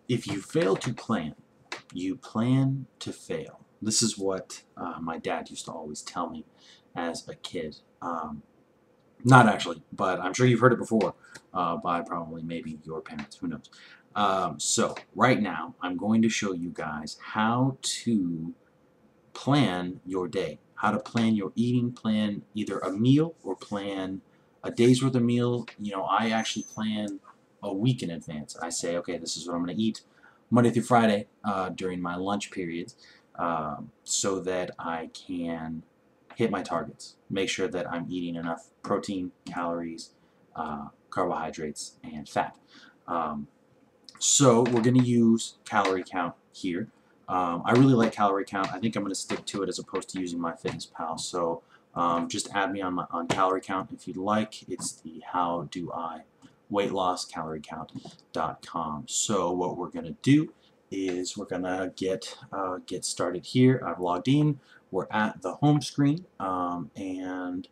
If you fail to plan, you plan to fail. This is what my dad used to always tell me as a kid. Not actually, but I'm sure you've heard it before by probably maybe your parents. Who knows? So right now, I'm going to show you guys how to plan your day, how to plan your eating, plan either a meal or plan a day's worth of meal. You know, I actually plan a week in advance. I say, okay, this is what I'm going to eat Monday through Friday during my lunch periods so that I can hit my targets. Make sure that I'm eating enough protein, calories, carbohydrates, and fat. So we're going to use Calorie Count here. I really like Calorie Count. I think I'm going to stick to it as opposed to using MyFitnessPal. So just add me on Calorie Count if you'd like. It's the How Do I Weight Loss CalorieCount.com. So what we're going to do is we're going to get started here. I've logged in. We're at the home screen and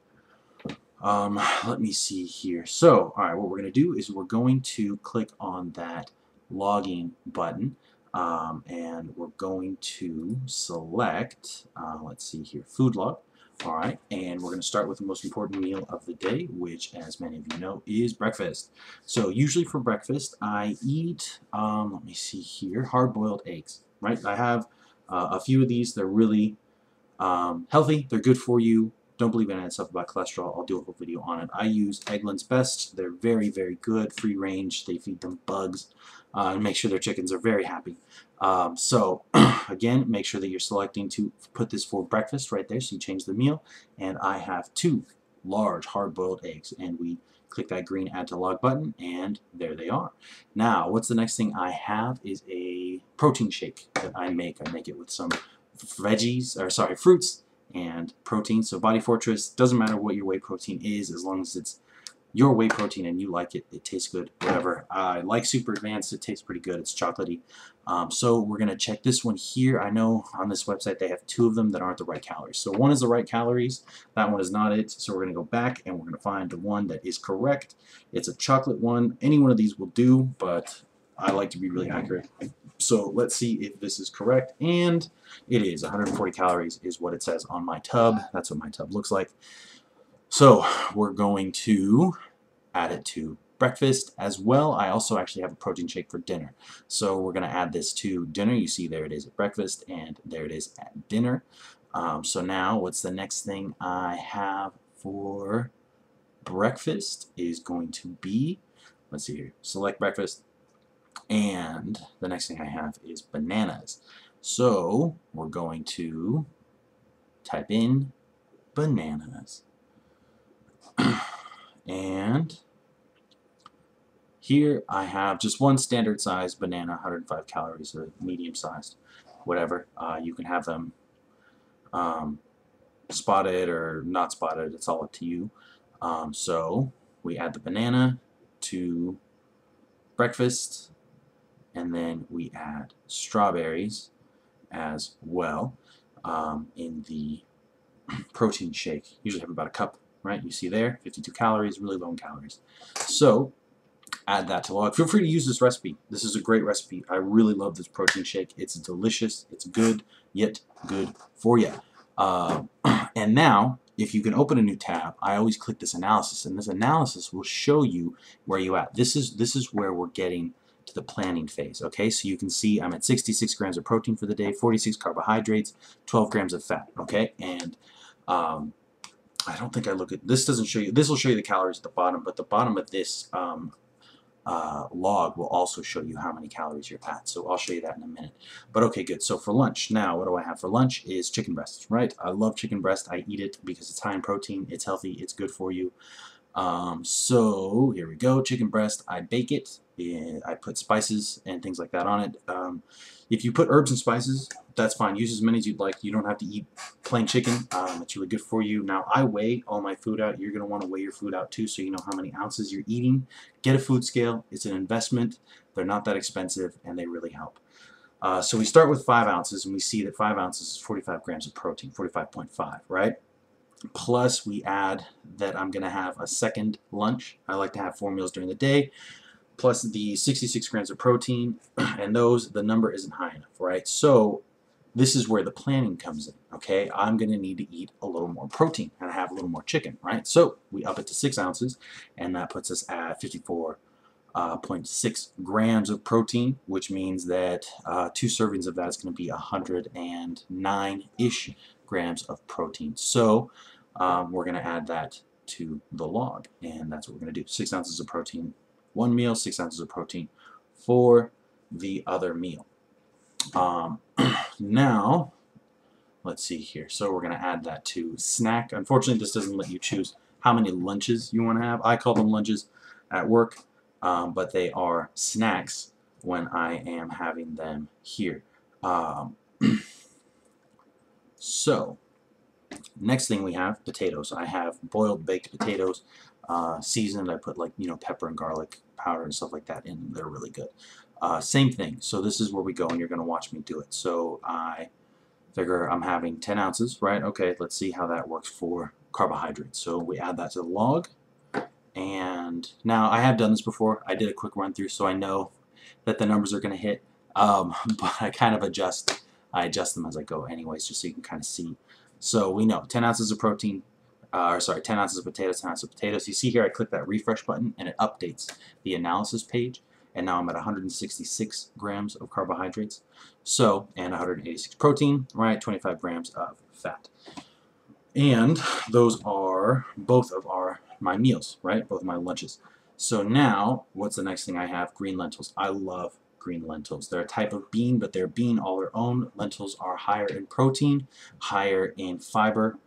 let me see here. So, all right, what we're going to do is we're going to click on that logging button, and we're going to select, let's see here, food log. All right, and we're going to start with the most important meal of the day, which, as many of you know, is breakfast. So usually for breakfast, I eat, let me see here, hard-boiled eggs, right? I have a few of these. They're really healthy. They're good for you. Don't believe in any stuff about cholesterol. I'll do a whole video on it. I use Eggland's Best. They're very, very good. Free range. They feed them bugs and make sure their chickens are very happy. So again, make sure that you're selecting to put this for breakfast right there. So you change the meal. And I have 2 large hard-boiled eggs. And we click that green Add to Log button, and there they are. Now, what's the next thing I have is a protein shake that I make. I make it with some fruits and protein. So Body Fortress, doesn't matter what your whey protein is, as long as it's your whey protein and you like it, it tastes good, whatever. I like Super Advanced, it tastes pretty good, it's chocolatey. So we're going to check this one here. I know on this website they have 2 of them that aren't the right calories. So one is the right calories, that one is not it. So we're going to go back and we're going to find the one that is correct. It's a chocolate one. Any one of these will do, but I like to be really accurate. So let's see if this is correct, and it is. 140 calories is what it says on my tub. That's what my tub looks like. So we're going to add it to breakfast as well. I also actually have a protein shake for dinner. So we're going to add this to dinner. You see there it is at breakfast, and there it is at dinner. So now what's the next thing I have for breakfast is going to be, let's see here, select breakfast. And the next thing I have is bananas. So we're going to type in bananas. And here I have just one standard size banana, 105 calories, or medium sized, whatever. You can have them spotted or not spotted, it's all up to you. So we add the banana to breakfast, and then we add strawberries as well in the protein shake. Usually have about a cup, right? You see there, 52 calories, really low in calories. So add that to log. Feel free to use this recipe. This is a great recipe. I really love this protein shake. It's delicious. It's good, yet good for you. And now, if you can open a new tab, I always click this analysis, and this analysis will show you where you're at. This is where we're getting to the planning phase. Okay, so you can see I'm at 66 grams of protein for the day, 46 carbohydrates, 12 grams of fat. Okay, and I don't think I look at this. Doesn't show you. This will show you the calories at the bottom, but the bottom of this log will also show you how many calories you're at. So I'll show you that in a minute. But okay, good. So for lunch, now what do I have for lunch is chicken breast, right? I love chicken breast. I eat it because it's high in protein, it's healthy, it's good for you. So here we go, chicken breast. I bake it. I put spices and things like that on it. If you put herbs and spices, that's fine. Use as many as you'd like. You don't have to eat plain chicken. It's really good for you. Now, I weigh all my food out. You're going to want to weigh your food out too, so you know how many ounces you're eating. Get a food scale. It's an investment. They're not that expensive, and they really help. So we start with 5 ounces, and we see that 5 ounces is 45 grams of protein, 45.5, right? Plus, we add that I'm going to have a second lunch. I like to have 4 meals during the day. plus the 66 grams of protein, and the number isn't high enough, right? So this is where the planning comes in, okay? I'm going to need to eat a little more protein and have a little more chicken, right? So we up it to 6 ounces, and that puts us at 54.6 grams of protein, which means that 2 servings of that is going to be 109-ish grams of protein. So we're going to add that to the log, and that's what we're going to do. 6 ounces of protein, one meal, 6 ounces of protein for the other meal. Now, let's see here. So we're going to add that to snack. Unfortunately, this doesn't let you choose how many lunches you want to have. I call them lunches at work, but they are snacks when I am having them here. So, next thing we have potatoes. I have boiled baked potatoes, seasoned. I put, like, pepper and garlic powder and stuff like that in. They're really good. Same thing. So this is where we go, and you're going to watch me do it. So I figure I'm having 10 ounces, right? Okay, let's see how that works for carbohydrates. So we add that to the log. And now I have done this before. I did a quick run through, so I know that the numbers are going to hit. But I kind of adjust. I adjust them as I go anyways, just so you can kind of see. So we know 10 ounces of protein, 10 ounces of potatoes, 10 ounces of potatoes. You see here I click that refresh button, and it updates the analysis page. And now I'm at 166 grams of carbohydrates, so, and 186 protein, right, 25 grams of fat. And those are both of my meals, right, both of my lunches. So now, what's the next thing I have? Green lentils. I love green lentils. They're a type of bean, but they're bean all their own. Lentils are higher in protein, higher in fiber,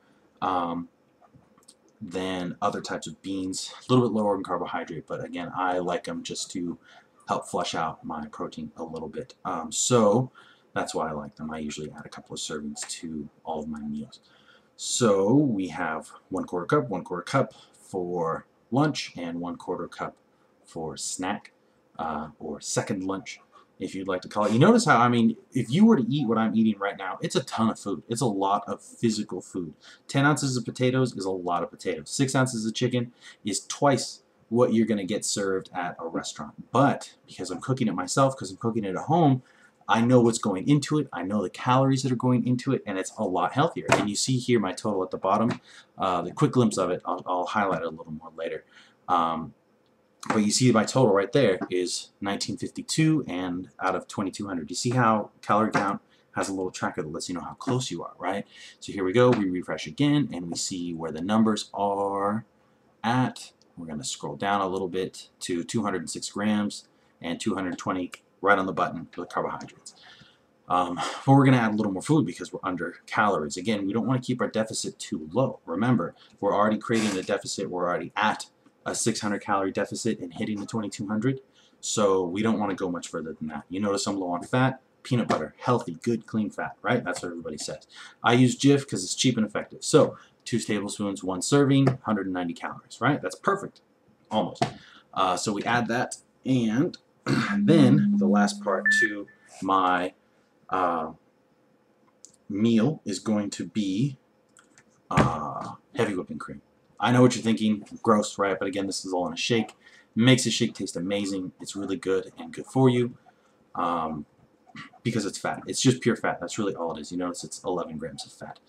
than other types of beans. A little bit lower in carbohydrate, but again, I like them just to help flush out my protein a little bit. So that's why I like them. I usually add a couple of servings to all of my meals. So we have 1/4 cup for lunch, and 1/4 cup for snack, or second lunch, if you'd like to call it. You notice how, if you were to eat what I'm eating right now, it's a ton of food. It's a lot of physical food. 10 ounces of potatoes is a lot of potatoes. 6 ounces of chicken is twice what you're going to get served at a restaurant. But because I'm cooking it myself, because I'm cooking it at home, I know what's going into it. I know the calories that are going into it, and it's a lot healthier. And you see here my total at the bottom. The quick glimpse of it, I'll highlight it a little more later. But you see my total right there is 1952 and out of 2200. You see how Calorie Count has a little tracker that lets you know how close you are, right? So here we go. We refresh again, and we see where the numbers are at. We're going to scroll down a little bit to 206 grams and 220 right on the button for the carbohydrates. But we're going to add a little more food because we're under calories. Again, we don't want to keep our deficit too low. Remember, we're already creating a deficit. We're already at a 600 calorie deficit and hitting the 2200. So we don't want to go much further than that. You notice I'm low on fat. Peanut butter, healthy, good, clean fat, right? That's what everybody says. I use Jif because it's cheap and effective. So 2 tablespoons, 1 serving, 190 calories, right? That's perfect, almost. So we add that, and then the last part to my meal is going to be heavy whipping cream. I know what you're thinking, gross, right? But again, this is all in a shake. Makes the shake taste amazing. It's really good and good for you because it's fat. It's just pure fat. That's really all it is. You notice it's 11 grams of fat.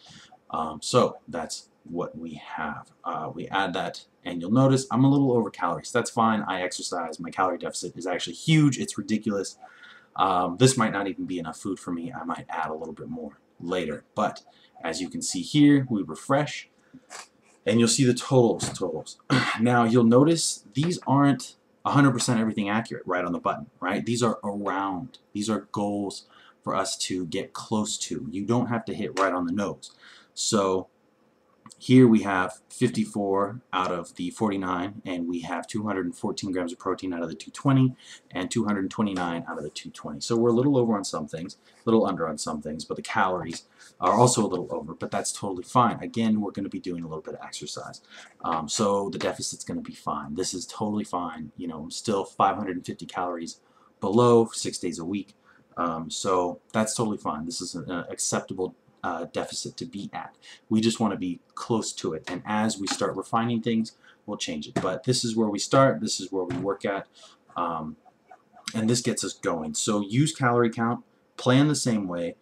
So that's what we have. We add that, and you'll notice I'm a little over calories. That's fine. I exercise. My calorie deficit is actually huge. It's ridiculous. This might not even be enough food for me. I might add a little bit more later. But as you can see here, we refresh, and you'll see the totals. Now, you'll notice these aren't 100% everything accurate right on the button, right? These are around. These are goals for us to get close to. You don't have to hit right on the nose. So here we have 54 out of the 49, and we have 214 grams of protein out of the 220, and 229 out of the 220. So we're a little over on some things, a little under on some things, but the calories are also a little over, but that's totally fine. Again, we're going to be doing a little bit of exercise. So the deficit's going to be fine. This is totally fine. You know, I'm still 550 calories below 6 days a week. So that's totally fine. This is an acceptable deficit to be at. We just want to be close to it, and as we start refining things, we'll change it. But this is where we start. This is where we work at. And this gets us going. So use Calorie Count, plan the same way,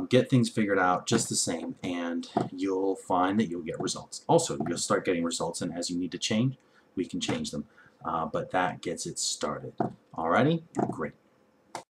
get things figured out just the same, and you'll find that you'll get results. Also, you'll start getting results, and as you need to change, we can change them. But that gets it started. Alrighty? Great.